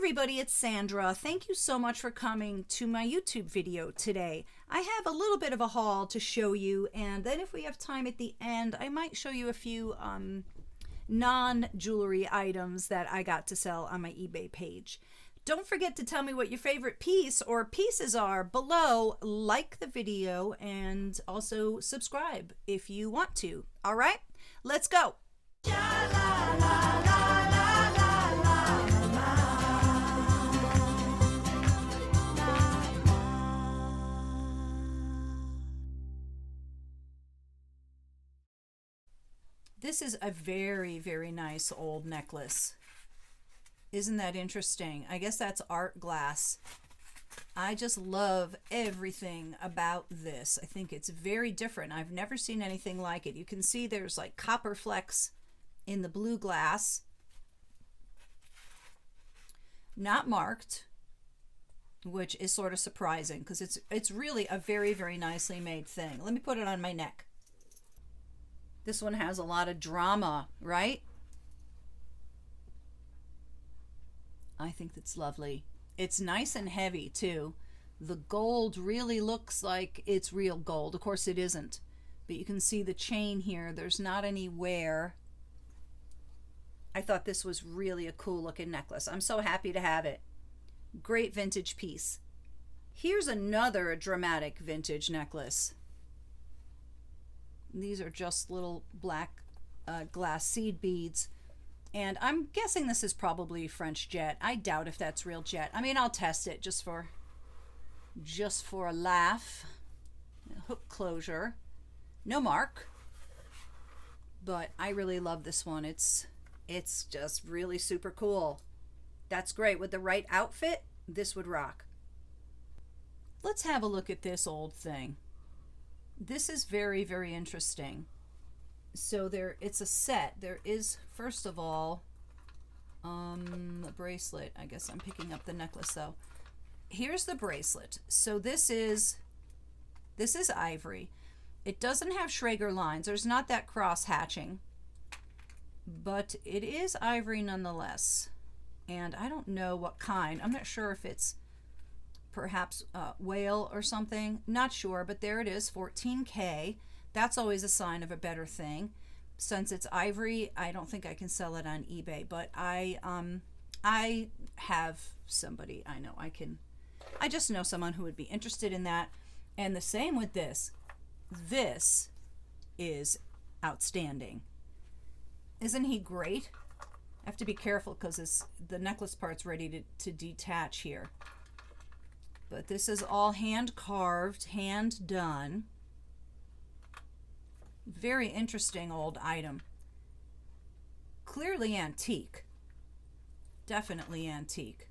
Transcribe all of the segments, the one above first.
everybody, it's Sandra. Thank you so much for coming to my YouTube video today. I have a little bit of a haul to show you, and then if we have time at the end, I might show you a few non-jewelry items that I got to sell on my eBay page. Don't forget to tell me what your favorite piece or pieces are below. Like the video and also subscribe if you want to. All right, let's go. This is a very, very nice old necklace. Isn't that interesting? I guess that's art glass. I just love everything about this. I think it's very different. I've never seen anything like it. You can see there's like copper flecks in the blue glass. Not marked, which is sort of surprising because it's really a very, very nicely made thing. Let me put it on my neck. This one has a lot of drama, right? I think that's lovely. It's nice and heavy too. The gold really looks like it's real gold. Of course it isn't, but you can see the chain here. There's not any wear. I thought this was really a cool looking necklace. I'm so happy to have it. Great vintage piece. Here's another dramatic vintage necklace. These are just little black glass seed beads. And I'm guessing this is probably French jet. I doubt if that's real jet. I mean, I'll test it just for a laugh. Hook closure. No mark. But I really love this one. It's just really super cool. That's great. With the right outfit, this would rock. Let's have a look at this old thing. This is very, very interesting. So it's a set. There is, first of all, the bracelet. I guess I'm picking up the necklace though. Here's the bracelet. So this is ivory. It doesn't have Schrager lines. There's not that cross hatching, but it is ivory nonetheless. And I don't know what kind. I'm not sure if it's perhaps whale or something. Not sure, but there it is, 14K. That's always a sign of a better thing. Since it's ivory, I don't think I can sell it on eBay, but I have somebody I know I just know someone who would be interested in that. And the same with this. This is outstanding. Isn't he great? I have to be careful because the necklace part's ready to detach here. But this is all hand carved, hand done. Very interesting old item. Clearly antique. Definitely antique.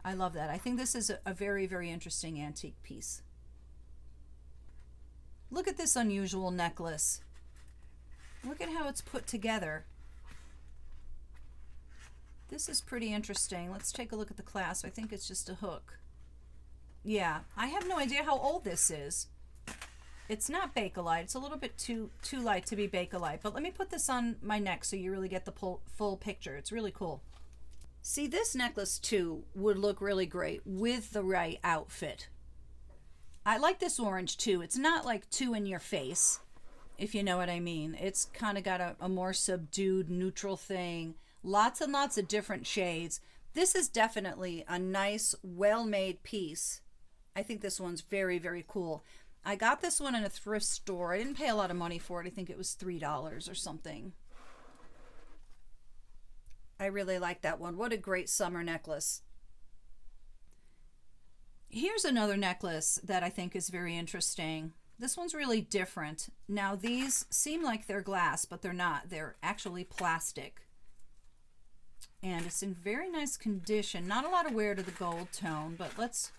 I love that. I think this is a very, very interesting antique piece. Look at this unusual necklace. Look at how it's put together. This is pretty interesting. Let's take a look at the clasp. I think it's just a hook. Yeah, I have no idea how old this is. It's not Bakelite. It's a little bit too light to be Bakelite. But let me put this on my neck so you really get the full picture. It's really cool. See, this necklace too would look really great with the right outfit. I like this orange too. It's not like too in your face, if you know what I mean. It's kind of got a more subdued, neutral thing. Lots and lots of different shades. This is definitely a nice, well-made piece. I think this one's very, very cool. I got this one in a thrift store. I didn't pay a lot of money for it. I think it was $3 or something. I really like that one. What a great summer necklace. Here's another necklace that I think is very interesting. This one's really different. Now these seem like they're glass, but they're not. They're actually plastic. And it's in very nice condition. Not a lot of wear to the gold tone, but let's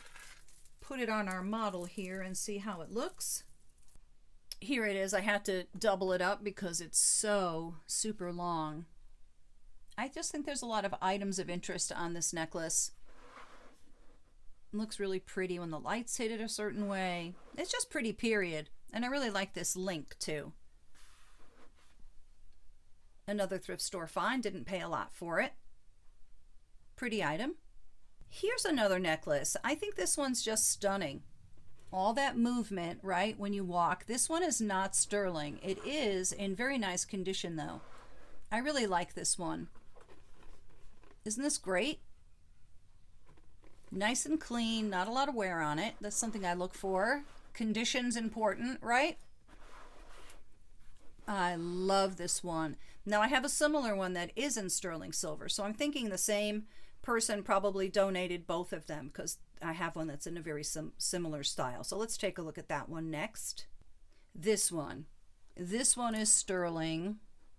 put it on our model here and see how it looks. Here it is. I had to double it up because it's so super long. I just think there's a lot of items of interest on this necklace. It looks really pretty when the lights hit it a certain way. It's just pretty, period. And I really like this link too. Another thrift store find, didn't pay a lot for it. Pretty item. Here's another necklace. I think this one's just stunning. All that movement, right, when you walk. This one is not sterling. It is in very nice condition though. I really like this one. Isn't this great? Nice and clean, not a lot of wear on it. That's something I look for. Condition's important, right? I love this one. Now I have a similar one that is in sterling silver, so I'm thinking the same person probably donated both of them because I have one that's in a very similar style. So let's take a look at that one next. This one. This one is sterling.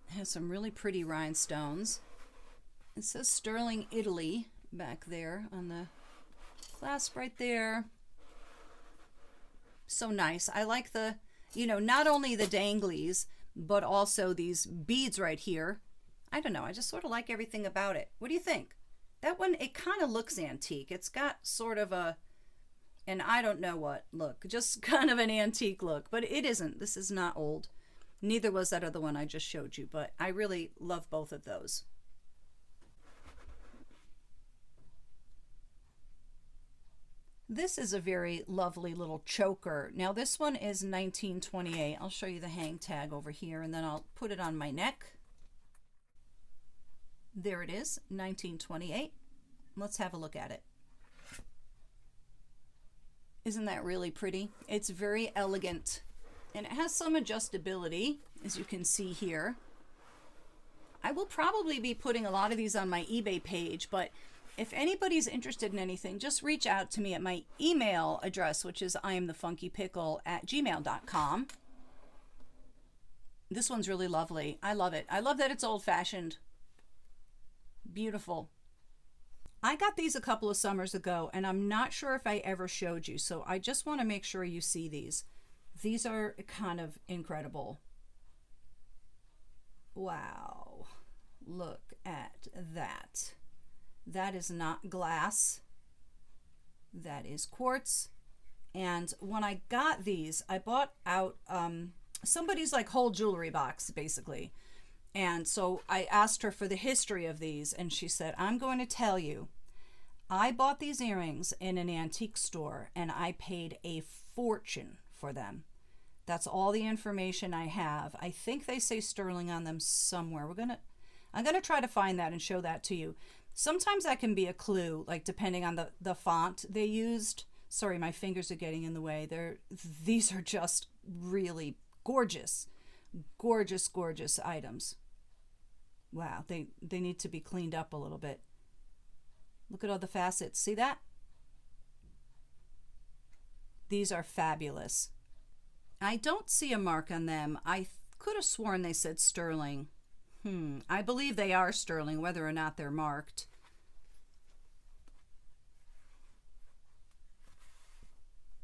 It has some really pretty rhinestones. It says Sterling, Italy back there on the clasp right there. So nice. I like the, you know, not only the danglies, but also these beads right here. I don't know. I just sort of like everything about it. What do you think? That one, it kind of looks antique. It's got sort of a, and I don't know what look, just kind of an antique look, but it isn't. This is not old. Neither was that other one I just showed you, but I really love both of those. This is a very lovely little choker. Now this one is 1928. I'll show you the hang tag over here and then I'll put it on my neck. There it is, 1928. Let's have a look at it. Isn't that really pretty? It's very elegant and it has some adjustability, as you can see here. I will probably be putting a lot of these on my eBay page, but if anybody's interested in anything, just reach out to me at my email address, which is iamthefunkypickle@gmail.com. This one's really lovely. I love it. I love that it's old-fashioned. Beautiful. I got these a couple of summers ago, and I'm not sure if I ever showed you, so I just want to make sure you see these. These are kind of incredible. Wow. Look at that. That is not glass. That is quartz. And when I got these, I bought out somebody's like whole jewelry box, basically. And so I asked her for the history of these, and she said, I'm going to tell you, I bought these earrings in an antique store, and I paid a fortune for them. That's all the information I have. I think they say sterling on them somewhere. I'm gonna try to find that and show that to you. Sometimes that can be a clue, like depending on the font they used. Sorry, my fingers are getting in the way. These are just really gorgeous, gorgeous, gorgeous items. Wow, they need to be cleaned up a little bit. Look at all the facets. See that? These are fabulous. I don't see a mark on them. I could have sworn they said sterling. I believe they are sterling, whether or not they're marked.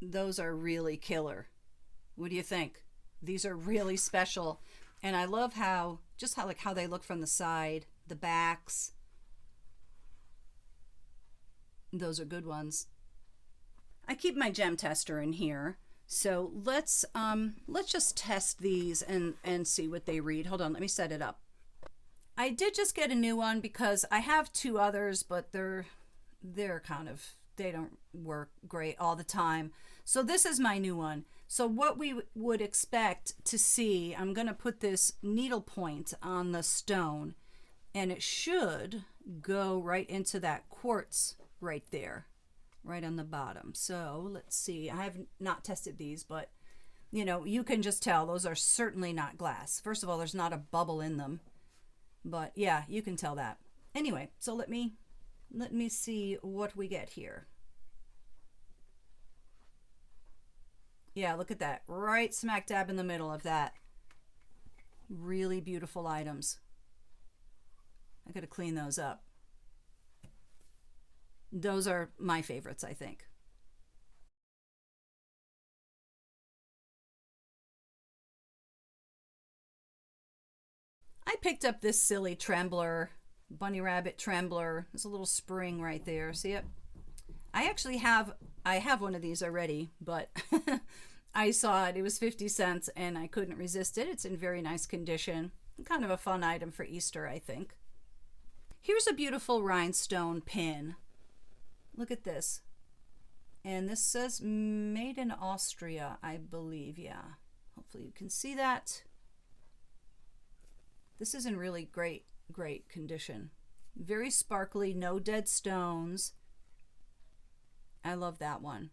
Those are really killer. What do you think? These are really special. And I love how they look from the side, the backs. Those are good ones. I keep my gem tester in here. So let's just test these and see what they read. Hold on, let me set it up. I did just get a new one because I have two others, but they don't work great all the time. So this is my new one. So what we would expect to see, I'm going to put this needle point on the stone, and it should go right into that quartz right there, right on the bottom. So let's see. I have not tested these, but you know, you can just tell those are certainly not glass. First of all, there's not a bubble in them. But yeah, you can tell that. Anyway, so let me see what we get here. Yeah, look at that. Right smack dab in the middle of that. Really beautiful items. I gotta clean those up. Those are my favorites, I think. I picked up this silly trembler, bunny rabbit trembler. There's a little spring right there. See it? I have one of these already, but I saw it. It was 50 cents and I couldn't resist it. It's in very nice condition. Kind of a fun item for Easter, I think. Here's a beautiful rhinestone pin. Look at this. And this says made in Austria, I believe. Yeah. Hopefully you can see that. This is in really great condition. Very sparkly, no dead stones. I love that one.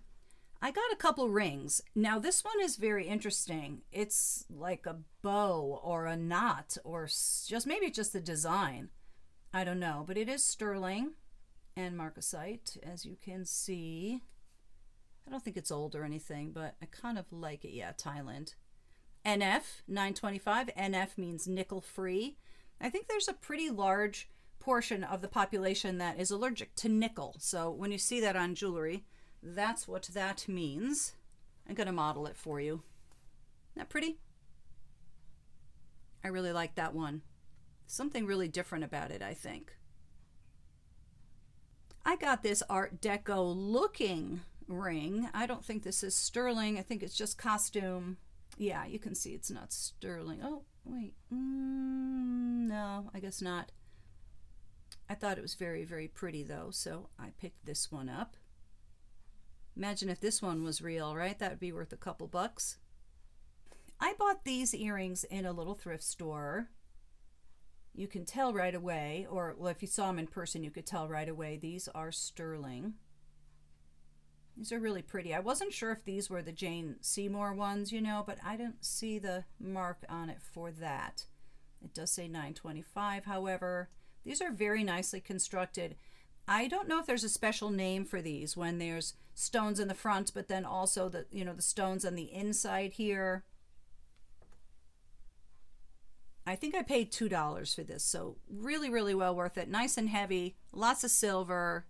I got a couple rings. Now this one is very interesting. It's like a bow or a knot or just maybe just the design. I don't know, but it is sterling and marcasite, as you can see. I don't think it's old or anything, but I kind of like it. Yeah, Thailand. NF 925. NF means nickel free. I think there's a pretty large portion of the population that is allergic to nickel. So when you see that on jewelry, that's what that means. I'm going to model it for you. Isn't that pretty? I really like that one. Something really different about it, I think. I got this Art Deco looking ring. I don't think this is sterling. I think it's just costume. Yeah, you can see it's not sterling. Oh, wait. No, I guess not. I thought it was very, very pretty though, so I picked this one up. Imagine if this one was real, right? That would be worth a couple bucks. I bought these earrings in a little thrift store. You can tell right away, or well, if you saw them in person, you could tell right away. These are sterling. These are really pretty. I wasn't sure if these were the Jane Seymour ones, you know, but I didn't see the mark on it for that. It does say 925, however. These are very nicely constructed. I don't know if there's a special name for these when there's stones in the front, but then also the, you know, the stones on the inside here. I think I paid $2 for this, so really, really well worth it. Nice and heavy, lots of silver.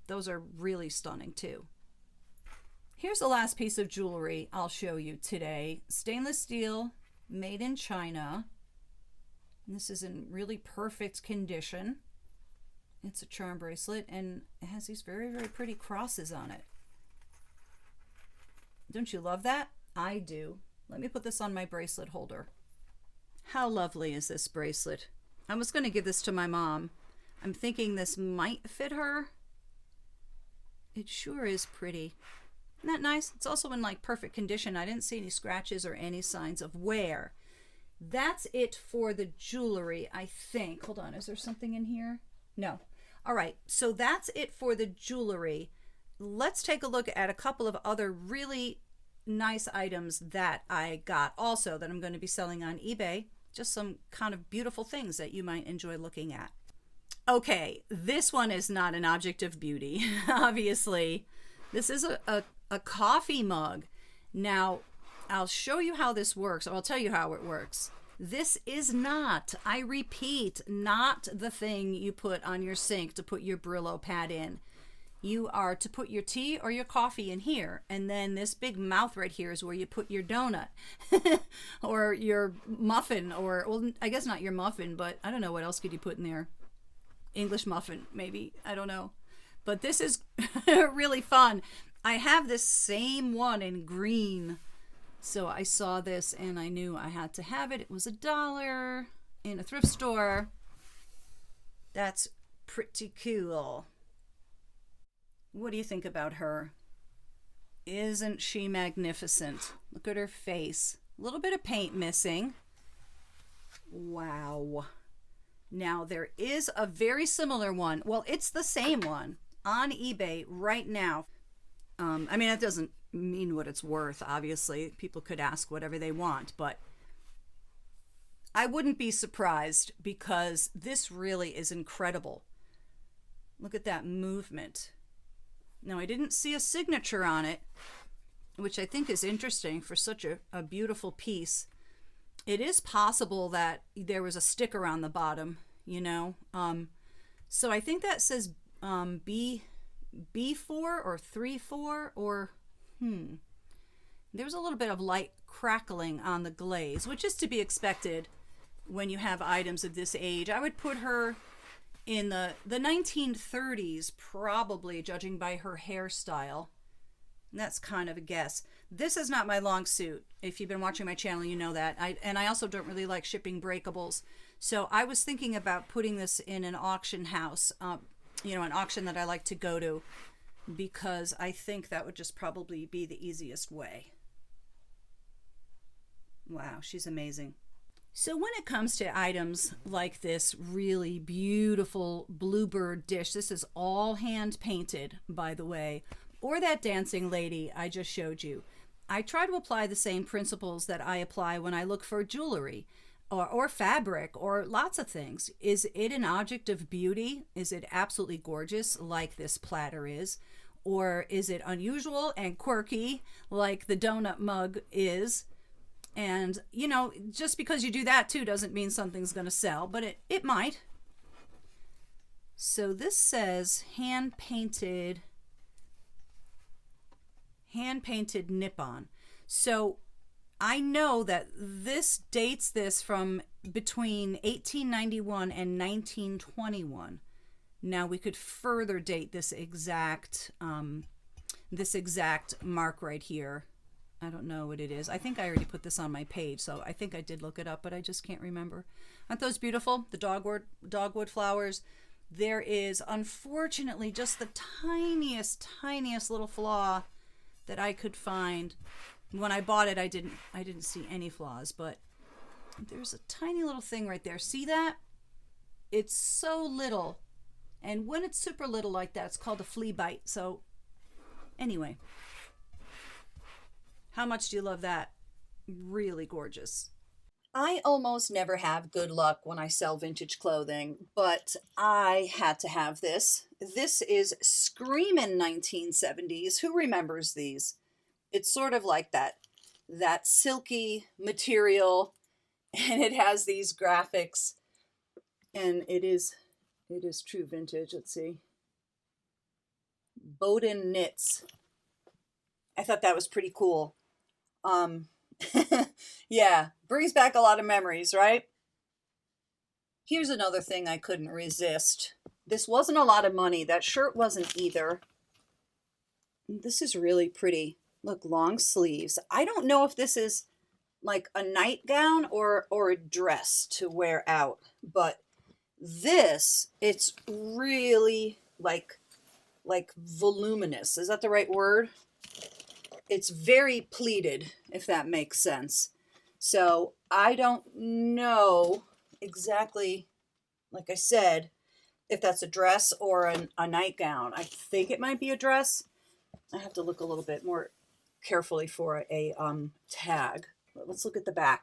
Those are really stunning too. Here's the last piece of jewelry I'll show you today. Stainless steel, made in China. This is in really perfect condition. It's a charm bracelet and it has these very, very pretty crosses on it. Don't you love that? I do. Let me put this on my bracelet holder. How lovely is this bracelet? I was going to give this to my mom. I'm thinking this might fit her. It sure is pretty. Isn't that nice? It's also in like perfect condition. I didn't see any scratches or any signs of wear. That's it for the jewelry, I think. Hold on, is there something in here? No. All right, so that's it for the jewelry. Let's take a look at a couple of other really nice items that I got also that I'm going to be selling on eBay. Just some kind of beautiful things that you might enjoy looking at. Okay, this one is not an object of beauty, obviously. This is a coffee mug. Now, I'll show you how this works, or I'll tell you how it works. This is not, I repeat, not the thing you put on your sink to put your Brillo pad in. You are to put your tea or your coffee in here, and then this big mouth right here is where you put your donut or your muffin, or, well, I guess not your muffin, but I don't know, what else could you put in there? English muffin, maybe, I don't know. But this is really fun. I have this same one in green. So I saw this and I knew I had to have it. It was $1 in a thrift store. That's pretty cool. What do you think about her? Isn't she magnificent? Look at her face. A little bit of paint missing. Wow. Now there is a very similar one. Well, it's the same one on eBay right now. I mean, that doesn't mean what it's worth, obviously. People could ask whatever they want, but I wouldn't be surprised because this really is incredible. Look at that movement. Now, I didn't see a signature on it, which I think is interesting for such a beautiful piece. It is possible that there was a sticker on the bottom, you know. So I think that says B4 or 3-4 or There's a little bit of light crackling on the glaze, which is to be expected when you have items of this age. I would put her in the 1930s, probably, judging by her hairstyle. And that's kind of a guess. This is not my long suit. If you've been watching my channel, you know that. I also don't really like shipping breakables. So I was thinking about putting this in an auction house, an auction that I like to go to, because I think that would just probably be the easiest way. Wow, she's amazing. So when it comes to items like this really beautiful bluebird dish, this is all hand painted, by the way, or that dancing lady I just showed you. I try to apply the same principles that I apply when I look for jewelry or fabric or lots of things. Is it an object of beauty? Is it absolutely gorgeous like this platter is? Or is it unusual and quirky like the donut mug is? And, just because you do that too doesn't mean something's going to sell, but it might. So this says hand-painted Nippon. So I know that this dates this from between 1891 and 1921. Now we could further date this exact mark right here. I don't know what it is. I think I already put this on my page, so I think I did look it up, but I just can't remember. Aren't those beautiful? The dogwood flowers. There is, unfortunately, just the tiniest little flaw that I could find. When I bought it, I didn't see any flaws, but there's a tiny little thing right there. See that? It's so little. And when it's super little like that, it's called a flea bite. So anyway, how much do you love that? Really gorgeous. I almost never have good luck when I sell vintage clothing, but I had to have this. This is Screamin' 1970s. Who remembers these? It's sort of like that silky material, and it has these graphics, and it is true vintage. Let's see. Bowden Knits. I thought that was pretty cool. Yeah, brings back a lot of memories, right? Here's another thing I couldn't resist. This wasn't a lot of money. That shirt wasn't either. This is really pretty. Look, long sleeves. I don't know if this is like a nightgown or a dress to wear out, but this, it's really like voluminous. Is that the right word? It's very pleated, if that makes sense. So I don't know exactly, like I said, if that's a dress or a nightgown. I think it might be a dress. I have to look a little bit more carefully for a tag. But let's look at the back.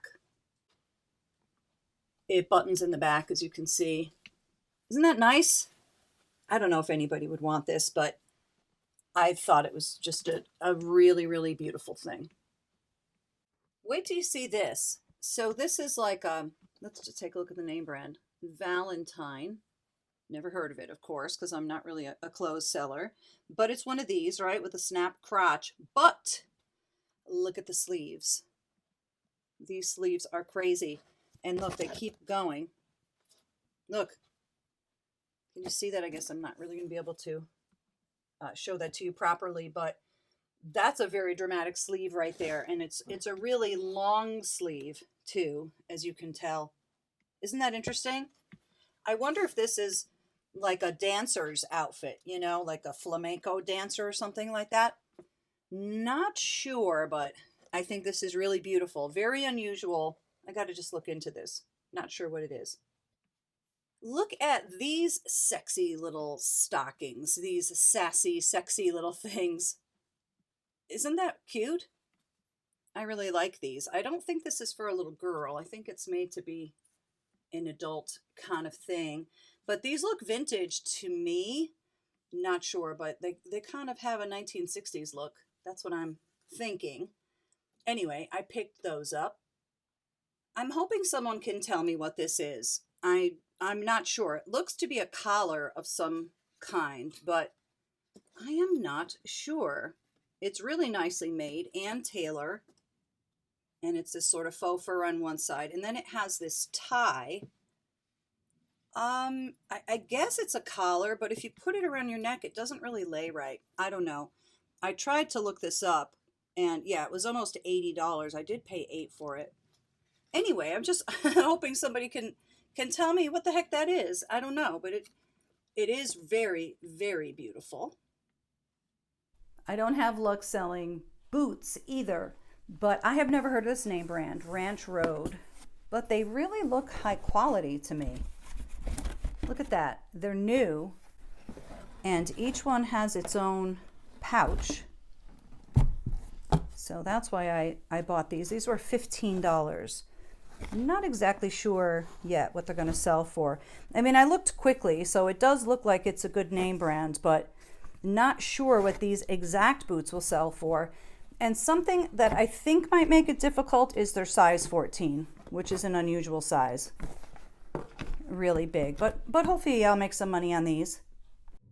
It buttons in the back, as you can see. Isn't that nice? I don't know if anybody would want this, but I thought it was just a really, really beautiful thing. Wait till you see this. So this is like, let's just take a look at the name brand. Valentine. Never heard of it, of course, because I'm not really a clothes seller. But it's one of these, right, with a snap crotch. But look at the sleeves. These sleeves are crazy. And look, they keep going. Look. Can you see that? I guess I'm not really going to be able to show that to you properly, but that's a very dramatic sleeve right there, and it's a really long sleeve too, as you can tell. Isn't that interesting? I wonder if this is like a dancer's outfit, like a flamenco dancer or something like that. Not sure, but I think this is really beautiful. Very unusual. I got to just look into this. Not sure what it is. Look at these sexy little stockings, these sassy, sexy little things. Isn't that cute? I really like these. I don't think this is for a little girl. I think it's made to be an adult kind of thing. But these look vintage to me. Not sure, but they kind of have a 1960s look. That's what I'm thinking. Anyway, I picked those up. I'm hoping someone can tell me what this is. I'm not sure. It looks to be a collar of some kind, but I am not sure. It's really nicely made. Ann Taylor. And it's this sort of faux fur on one side. And then it has this tie I guess it's a collar, but if you put it around your neck, it doesn't really lay right. I don't know. I tried to look this up, and yeah, it was almost $80. I did pay 8 for it. Anyway, I'm just hoping somebody can tell me what the heck that is. I don't know, but it is very, very beautiful. I don't have luck selling boots either, but I have never heard of this name brand, Ranch Road. But they really look high quality to me. Look at that. They're new, and each one has its own pouch. So that's why I bought these. These were $15. I'm not exactly sure yet what they're going to sell for. I mean, I looked quickly, so it does look like it's a good name brand, but not sure what these exact boots will sell for. And something that I think might make it difficult is their size 14, which is an unusual size. Really big, but hopefully I'll make some money on these.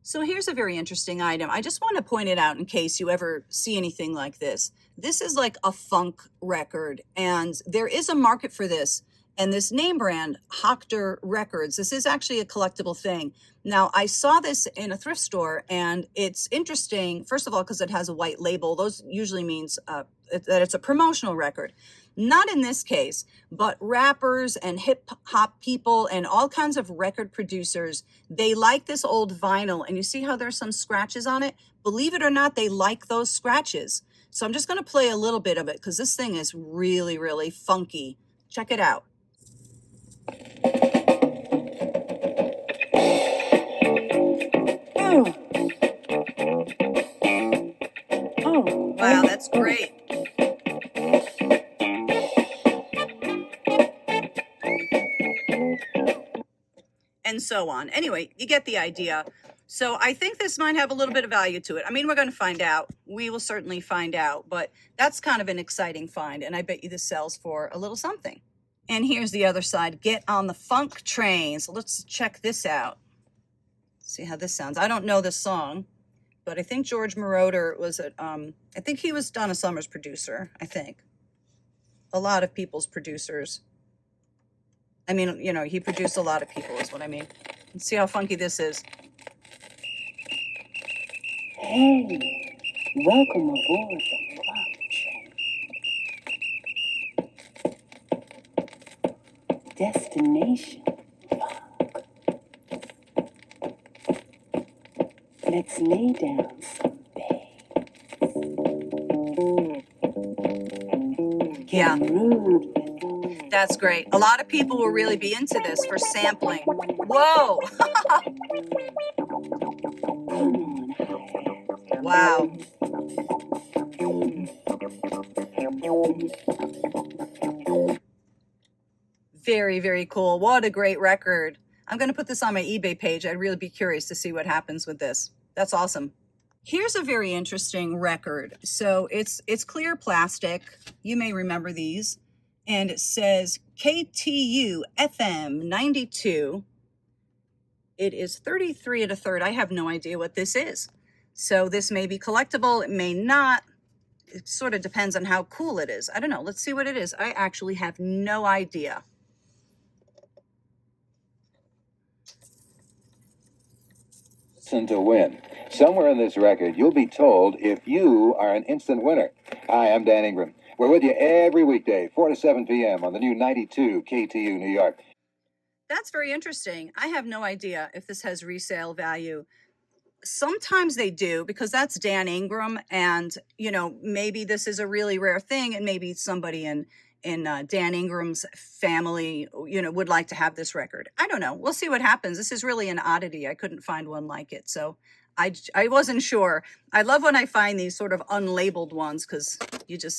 So here's a very interesting item. I just want to point it out in case you ever see anything like this. This is like a funk record, and there is a market for this. And this name brand, Hochter Records, this is actually a collectible thing. Now, I saw this in a thrift store, and it's interesting, first of all, because it has a white label. Those usually means that it's a promotional record. Not in this case, but rappers and hip hop people and all kinds of record producers, they like this old vinyl. And you see how there's some scratches on it? Believe it or not, they like those scratches. So I'm just going to play a little bit of it because this thing is really, really funky. Check it out. Oh. Oh. Wow, that's great. And so on. Anyway, you get the idea. So I think this might have a little bit of value to it. I mean, we're going to find out. We will certainly find out, but that's kind of an exciting find. And I bet you this sells for a little something. And here's the other side. Get on the funk train. So let's check this out. See how this sounds. I don't know this song, but I think George Moroder was I think he was Donna Summer's producer, I think. A lot of people's producers. I mean, you know, he produced a lot of people is what I mean. Let's see how funky this is. Hey, welcome aboard the funk train. Destination funk. Let's lay down some bass. Yeah. Rude. That's great. A lot of people will really be into this for sampling. Whoa! Wow. Very, very cool. What a great record. I'm going to put this on my eBay page. I'd really be curious to see what happens with this. That's awesome. Here's a very interesting record. So it's clear plastic. You may remember these. And it says KTU FM 92. It is 33 1/3. I have no idea what this is. So this may be collectible. It may not. It sort of depends on how cool it is. I don't know. Let's see what it is. I actually have no idea. To win. Somewhere in this record, you'll be told if you are an instant winner. Hi, I'm Dan Ingram. We're with you every weekday, 4 to 7 p.m. on the new 92 KTU New York. That's very interesting. I have no idea if this has resale value. Sometimes they do, because that's Dan Ingram, and you know, maybe this is a really rare thing, and maybe somebody in Dan Ingram's family, you know, would like to have this record. I don't know. We'll see what happens. This is really an oddity. I couldn't find one like it, so I wasn't sure. I love when I find these sort of unlabeled ones, because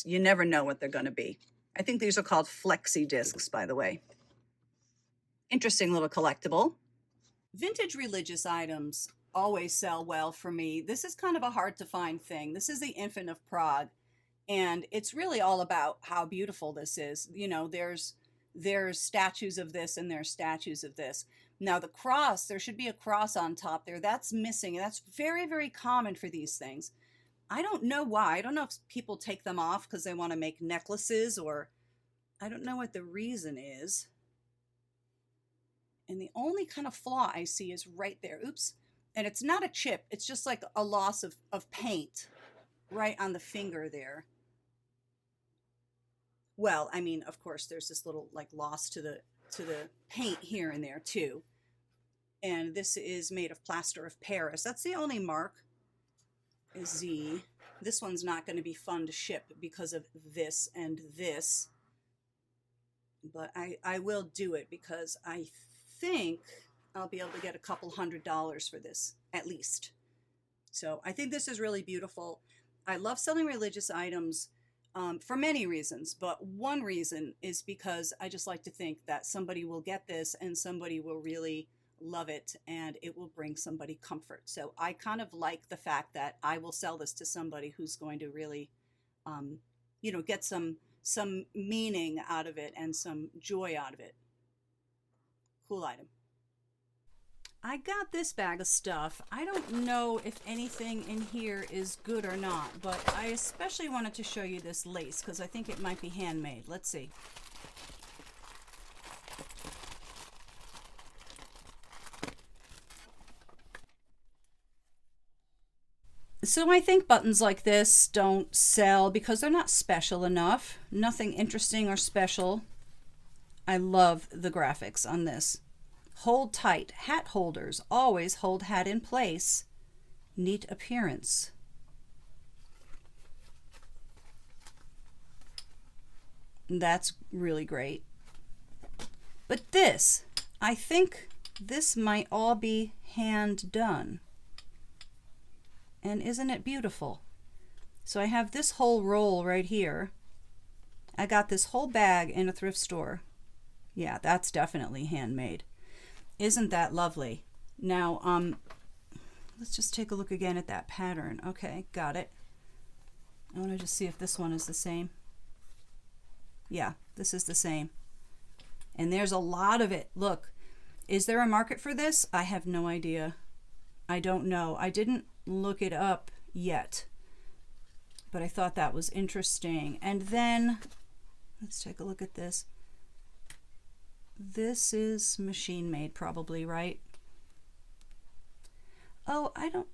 you never know what they're going to be. I think these are called flexi discs, by the way. Interesting little collectible. Vintage religious items always sell well for me. This is kind of a hard to find thing. This is the Infant of Prague, and it's really all about how beautiful this is. You know, there's statues of this and there's statues of this. Now the cross, there should be a cross on top there. That's missing, and that's very, very common for these things. I don't know why. I don't know if people take them off because they want to make necklaces, or I don't know what the reason is. And the only kind of flaw I see is right there. Oops. And it's not a chip. It's just like a loss of paint right on the finger there. Well, I mean, of course, there's this little like loss to the paint here and there too. And this is made of plaster of Paris. That's the only mark. Z. This one's not going to be fun to ship because of this and this. But I will do it because I think I'll be able to get a couple $100 for this, at least. So I think this is really beautiful. I love selling religious items for many reasons, but one reason is because I just like to think that somebody will get this and somebody will really love it and it will bring somebody comfort. So I kind of like the fact that I will sell this to somebody who's going to really, get some meaning out of it and some joy out of it. Cool item. I got this bag of stuff. I don't know if anything in here is good or not, but I especially wanted to show you this lace because I think it might be handmade. Let's see. So I think buttons like this don't sell because they're not special enough. Nothing interesting or special. I love the graphics on this. Hold tight. Hat holders. Always hold hat in place. Neat appearance. That's really great. But this, I think this might all be hand done. And isn't it beautiful? So I have this whole roll right here. I got this whole bag in a thrift store. Yeah, that's definitely handmade. Isn't that lovely? Now, let's just take a look again at that pattern. Okay, got it. I want to just see if this one is the same. Yeah, this is the same. And there's a lot of it. Look, is there a market for this? I have no idea. I don't know. I didn't look it up yet, but I thought that was interesting. And then let's take a look at this. This is machine made probably, right? Oh, I don't,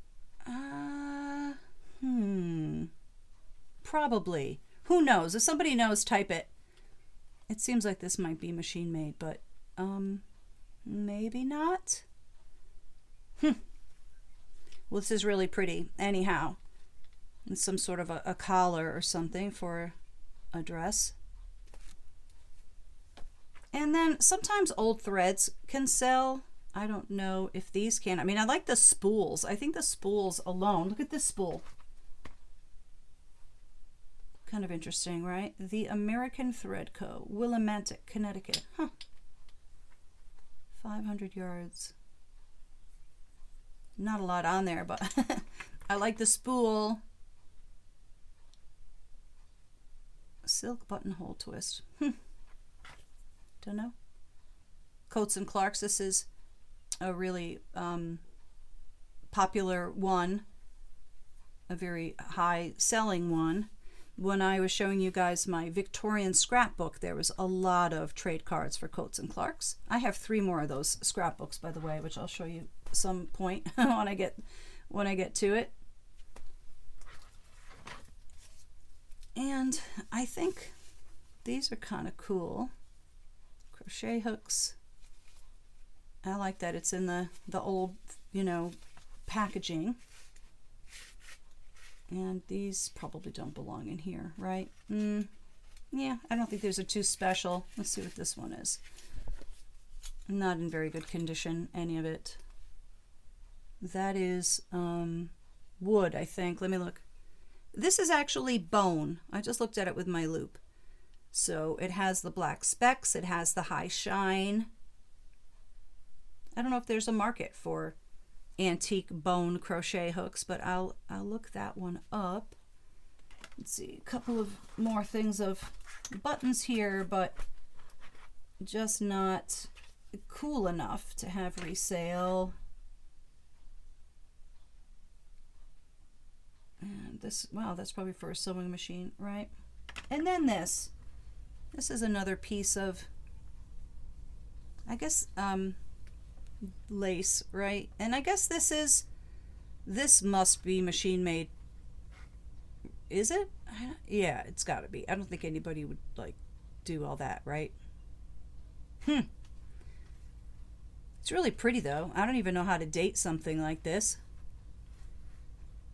probably. Who knows? If somebody knows, type it. It seems like this might be machine made, but maybe not. Well, this is really pretty. Anyhow, it's some sort of a collar or something for a dress. And then sometimes old threads can sell. I don't know if these can. I mean, I like the spools. I think the spools alone. Look at this spool. Kind of interesting, right? The American Thread Co. Willimantic, Connecticut. Huh. 500 yards. Not a lot on there, but I like the spool. Silk buttonhole twist. Don't know. Coats and Clarks. This is a really popular one, a very high selling one. When I was showing you guys my Victorian scrapbook, there was a lot of trade cards for Coats and Clarks. I have 3 more of those scrapbooks, by the way, which I'll show you some point when I get to it. And I think these are kind of cool. Crochet hooks. I like that it's in the old, packaging. And these probably don't belong in here, right? Yeah, I don't think these are too special. Let's see what this one is. Not in very good condition, any of it. That is wood, I think. Let me look. This is actually bone. I just looked at it with my loop. So it has the black specks. It has the high shine. I don't know if there's a market for antique bone crochet hooks, but I'll look that one up. Let's see, a couple of more things of buttons here, but just not cool enough to have resale. And this, wow, that's probably for a sewing machine, right? And then this is another piece of, I guess, lace, right? And I guess this must be machine made. Is it? Yeah, it's got to be. I don't think anybody would like do all that, right? It's really pretty though. I don't even know how to date something like this.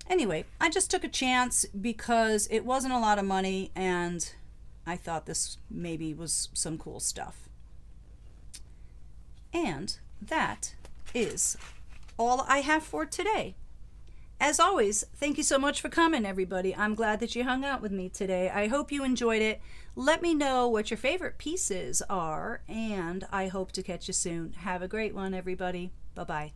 Anyway, I just took a chance because it wasn't a lot of money and I thought this maybe was some cool stuff. And that is all I have for today. As always, thank you so much for coming, everybody. I'm glad that you hung out with me today. I hope you enjoyed it. Let me know what your favorite pieces are, and I hope to catch you soon. Have a great one, everybody. Bye-bye.